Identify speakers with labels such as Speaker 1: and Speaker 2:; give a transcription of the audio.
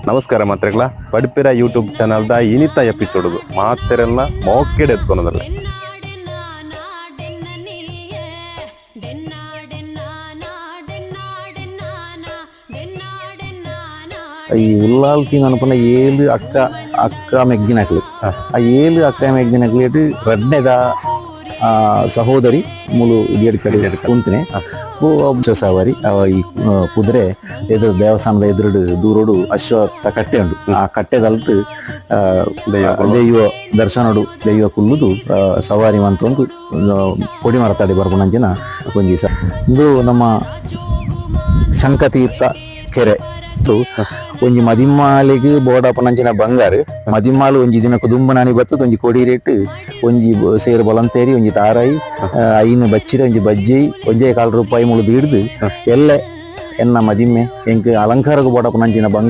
Speaker 1: ನಮಸ್ಕಾರ ಮಾತ್ರೆಗಳ ಪಡಿಪಿರ ಯೂಟ್ಯೂಬ್ ಚಾನಲ್ದ ಇನಿತ ಎಪಿಸೋಡ್ ಮಾತೆರೆಲ್ಲ ಮೋಕೆಡ್ ಎತ್ಕೊನೋದ್ರಲ್ಲ
Speaker 2: ಈ ಉಲ್ಲಾಲ್ತಿ ಅನ್ಕೊಂಡ ಏಳು ಅಕ್ಕ ಮೆಗ್ದಿನಕ್ಲು ಆ ಏಳು ಅಕ್ಕ ಮೆಗ್ದಿನಕ್ಲೇಟ್ ರಡ್ನೆದ ಸಹೋದರಿ ಮುಲು ಇಡಿಯಡ್ ಕಡೆ ಕುಂತನೆ ಸವಾರಿ ಈ ಕುದುರೆ ಎದುರು ದೇವಸ್ಥಾನದ ಎದುರು ದೂರೋಡು ಅಶ್ವತ್ಥ ಕಟ್ಟೆ ಉಂಟು ಆ ಕಟ್ಟೆದಲ್ತು ದೈವ ದರ್ಶನಡು ದೈವ ಕುಲ್ಲುದು ಸವಾರಿ ಮಂತೊಂದು ಕೊಡಿ ಮರತಾಡಿ ಬರ್ಕೊಂಡಂಚಿನ ಒಂಜಿ ಇದು ನಮ್ಮ ಶಂಖತೀರ್ಥ ಕೆರೆ ಒಂಜಿ ಮದಿಮಾಲಿಗೆ ಬೋಡಪ್ಪನಂಚಿನ ಬಂಗಾರು ಮದಿಮಾಲು ಒಂಜಿ ದಿನಕ್ಕೆ ದುಂಬನಾನಿ ಬತ್ತದ ಒಂಜಿ ಕೊಡಿ ರೇಟ್ ಒಂಜಿ ಸೇರು ಬಲಂತೇರಿ ಒಂಜಿ ತಾರಾಯಿ ಐನು ಬಚ್ಚಿರ ಒಂಜಿ ಬಜ್ಜಿ ಒಂಜೇ ₹1 ಮುಳುದು ಹಿಡ್ದು ಎಲ್ಲ ಎನ್ನ ಮದಿಮೆ ಎಂಕ್ ಅಲಂಕಾರಕ್ಕೆ ಬೋಡಪ್ಪನಂಚಿನ ಬಂಗಾರ